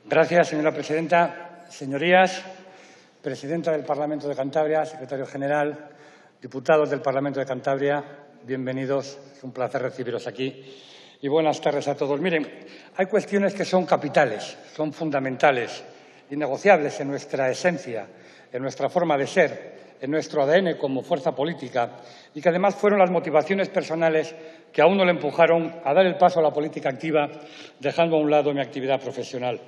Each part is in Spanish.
Gracias, señora presidenta. Señorías, presidenta del Parlamento de Cantabria, secretario general, diputados del Parlamento de Cantabria, bienvenidos. Es un placer recibiros aquí. Y buenas tardes a todos. Miren, hay cuestiones que son capitales, son fundamentales, innegociables en nuestra esencia, en nuestra forma de ser, en nuestro ADN como fuerza política y que además fueron las motivaciones personales que a uno le empujaron a dar el paso a la política activa, dejando a un lado mi actividad profesional.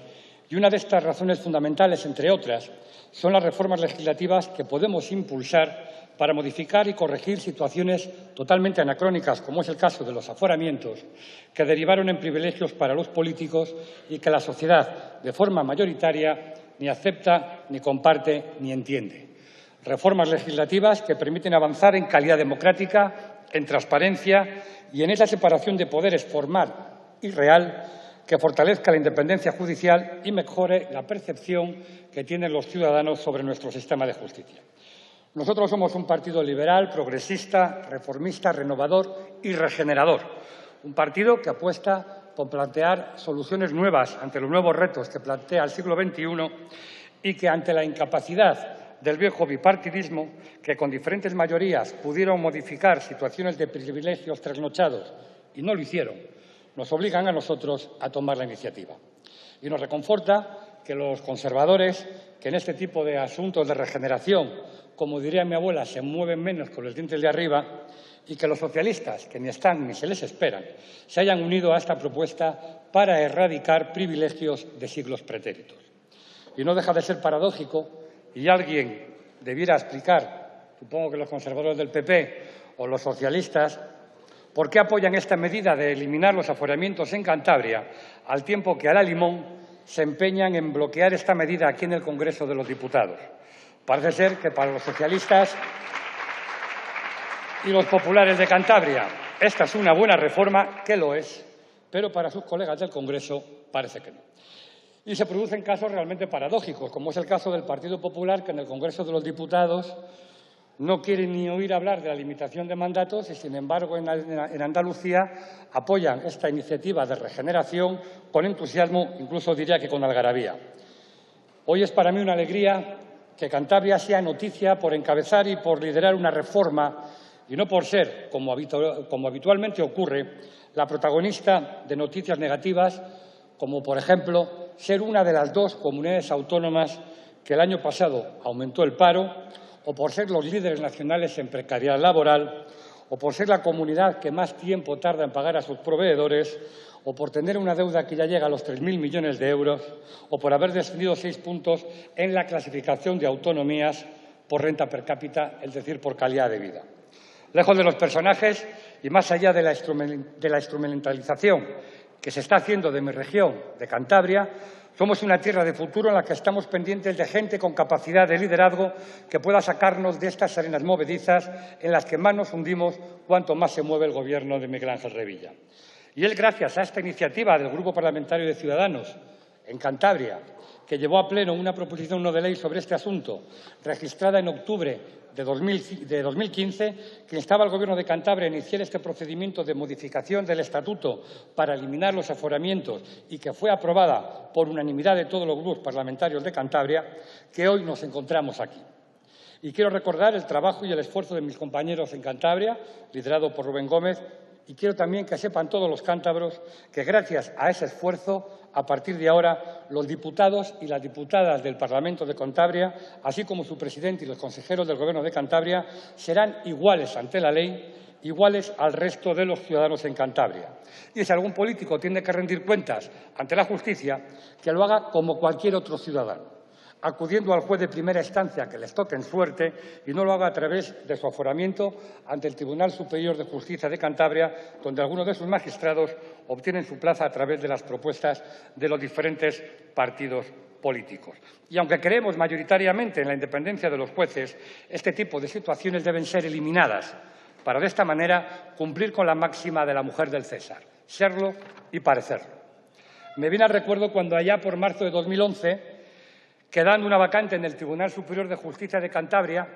Y una de estas razones fundamentales, entre otras, son las reformas legislativas que podemos impulsar para modificar y corregir situaciones totalmente anacrónicas, como es el caso de los aforamientos, que derivaron en privilegios para los políticos y que la sociedad, de forma mayoritaria, ni acepta, ni comparte, ni entiende. Reformas legislativas que permiten avanzar en calidad democrática, en transparencia y en esa separación de poderes formal y real que fortalezca la independencia judicial y mejore la percepción que tienen los ciudadanos sobre nuestro sistema de justicia. Nosotros somos un partido liberal, progresista, reformista, renovador y regenerador. Un partido que apuesta por plantear soluciones nuevas ante los nuevos retos que plantea el siglo XXI y que, ante la incapacidad del viejo bipartidismo, que con diferentes mayorías pudieron modificar situaciones de privilegios trasnochados y no lo hicieron, nos obligan a nosotros a tomar la iniciativa. Y nos reconforta que los conservadores, que en este tipo de asuntos de regeneración, como diría mi abuela, se mueven menos con los dientes de arriba, y que los socialistas, que ni están ni se les esperan, se hayan unido a esta propuesta para erradicar privilegios de siglos pretéritos. Y no deja de ser paradójico, y alguien debiera explicar, supongo que los conservadores del PP o los socialistas, ¿por qué apoyan esta medida de eliminar los aforamientos en Cantabria, al tiempo que a la limón se empeñan en bloquear esta medida aquí en el Congreso de los Diputados? Parece ser que para los socialistas y los populares de Cantabria esta es una buena reforma, que lo es, pero para sus colegas del Congreso parece que no. Y se producen casos realmente paradójicos, como es el caso del Partido Popular, que en el Congreso de los Diputados no quiere ni oír hablar de la limitación de mandatos y, sin embargo, en Andalucía apoyan esta iniciativa de regeneración con entusiasmo, incluso diría que con algarabía. Hoy es para mí una alegría que Cantabria sea noticia por encabezar y por liderar una reforma y no por ser, como habitualmente ocurre, la protagonista de noticias negativas, como, por ejemplo, ser una de las 2 comunidades autónomas que el año pasado aumentó el paro, o por ser los líderes nacionales en precariedad laboral, o por ser la comunidad que más tiempo tarda en pagar a sus proveedores, o por tener una deuda que ya llega a los 3.000 millones de euros, o por haber descendido 6 puntos en la clasificación de autonomías por renta per cápita, es decir, por calidad de vida. Lejos de los personajes y más allá de la instrumentalización que se está haciendo de mi región, de Cantabria, somos una tierra de futuro en la que estamos pendientes de gente con capacidad de liderazgo que pueda sacarnos de estas arenas movedizas en las que más nos hundimos cuanto más se mueve el Gobierno de Miguel Ángel Revilla. Y es gracias a esta iniciativa del Grupo Parlamentario de Ciudadanos en Cantabria, que llevó a pleno una proposición no de ley sobre este asunto, registrada en octubre de 2015, que instaba al Gobierno de Cantabria a iniciar este procedimiento de modificación del Estatuto para eliminar los aforamientos y que fue aprobada por unanimidad de todos los grupos parlamentarios de Cantabria, que hoy nos encontramos aquí. Y quiero recordar el trabajo y el esfuerzo de mis compañeros en Cantabria, liderado por Rubén Gómez, y quiero también que sepan todos los cántabros que, gracias a ese esfuerzo, a partir de ahora, los diputados y las diputadas del Parlamento de Cantabria, así como su presidente y los consejeros del Gobierno de Cantabria, serán iguales ante la ley, iguales al resto de los ciudadanos en Cantabria. Y si algún político tiene que rendir cuentas ante la justicia, que lo haga como cualquier otro ciudadano, acudiendo al juez de primera instancia que les toque en suerte y no lo haga a través de su aforamiento ante el Tribunal Superior de Justicia de Cantabria, donde algunos de sus magistrados obtienen su plaza a través de las propuestas de los diferentes partidos políticos. Y aunque creemos mayoritariamente en la independencia de los jueces, este tipo de situaciones deben ser eliminadas para, de esta manera, cumplir con la máxima de la mujer del César: serlo y parecerlo. Me viene al recuerdo cuando, allá por marzo de 2011, quedando una vacante en el Tribunal Superior de Justicia de Cantabria,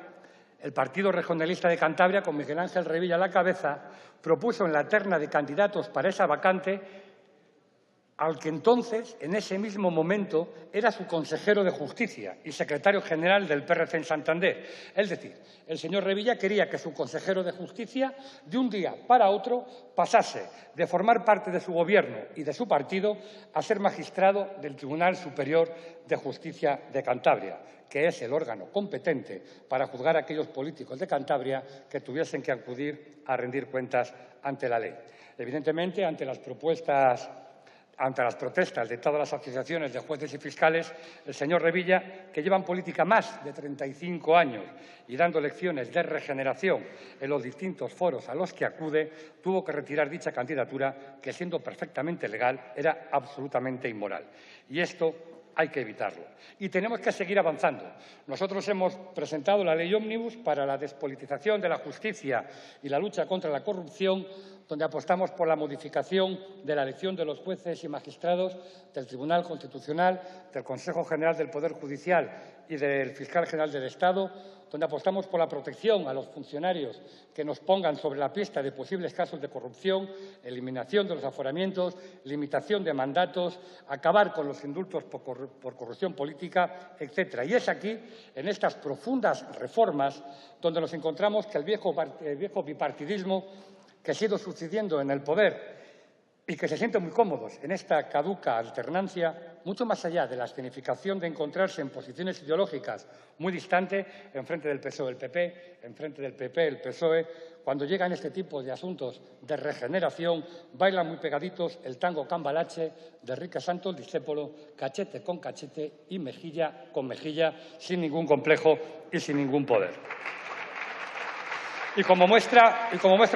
el Partido Regionalista de Cantabria, con Miguel Ángel Revilla a la cabeza, propuso en la terna de candidatos para esa vacante al que entonces, en ese mismo momento, era su consejero de Justicia y secretario general del PRC en Santander. Es decir, el señor Revilla quería que su consejero de Justicia, de un día para otro, pasase de formar parte de su gobierno y de su partido a ser magistrado del Tribunal Superior de Justicia de Cantabria, que es el órgano competente para juzgar a aquellos políticos de Cantabria que tuviesen que acudir a rendir cuentas ante la ley. Evidentemente, ante las protestas de todas las asociaciones de jueces y fiscales, el señor Revilla, que lleva en política más de 35 años y dando lecciones de regeneración en los distintos foros a los que acude, tuvo que retirar dicha candidatura que, siendo perfectamente legal, era absolutamente inmoral. Y esto hay que evitarlo. Y tenemos que seguir avanzando. Nosotros hemos presentado la Ley Ómnibus para la despolitización de la justicia y la lucha contra la corrupción, donde apostamos por la modificación de la elección de los jueces y magistrados del Tribunal Constitucional, del Consejo General del Poder Judicial y del Fiscal General del Estado, donde apostamos por la protección a los funcionarios que nos pongan sobre la pista de posibles casos de corrupción, eliminación de los aforamientos, limitación de mandatos, acabar con los indultos por corrupción política, etc. Y es aquí, en estas profundas reformas, donde nos encontramos que el viejo bipartidismo que se ha ido sucediendo en el poder y que se sienten muy cómodos en esta caduca alternancia, mucho más allá de la escenificación de encontrarse en posiciones ideológicas muy distantes, enfrente del PSOE el PP, enfrente del PP el PSOE, cuando llegan este tipo de asuntos de regeneración, bailan muy pegaditos el tango cambalache de Enrique Santos Discépolo, cachete con cachete y mejilla con mejilla, sin ningún complejo y sin ningún poder. Y como muestra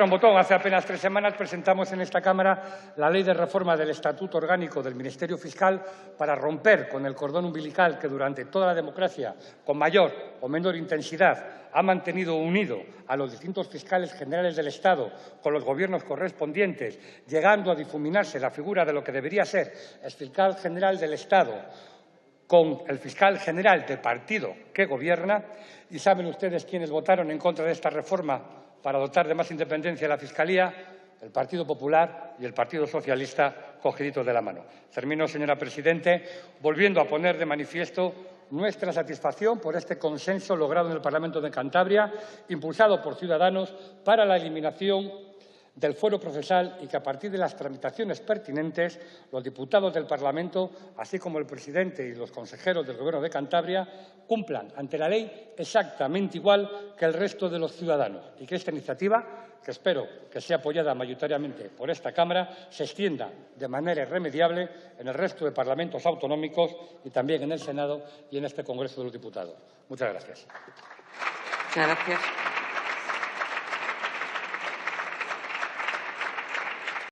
un botón, hace apenas 3 semanas presentamos en esta Cámara la Ley de Reforma del Estatuto Orgánico del Ministerio Fiscal para romper con el cordón umbilical que durante toda la democracia, con mayor o menor intensidad, ha mantenido unido a los distintos fiscales generales del Estado con los gobiernos correspondientes, llegando a difuminarse la figura de lo que debería ser el fiscal general del Estado con el fiscal general del partido que gobierna. Y saben ustedes quiénes votaron en contra de esta reforma para dotar de más independencia a la Fiscalía: el Partido Popular y el Partido Socialista, cogiditos de la mano. Termino, señora presidente, volviendo a poner de manifiesto nuestra satisfacción por este consenso logrado en el Parlamento de Cantabria, impulsado por Ciudadanos, para la eliminación del fuero procesal, y que a partir de las tramitaciones pertinentes los diputados del Parlamento, así como el presidente y los consejeros del Gobierno de Cantabria, cumplan ante la ley exactamente igual que el resto de los ciudadanos, y que esta iniciativa, que espero que sea apoyada mayoritariamente por esta Cámara, se extienda de manera irremediable en el resto de parlamentos autonómicos y también en el Senado y en este Congreso de los Diputados. Muchas gracias. Muchas gracias.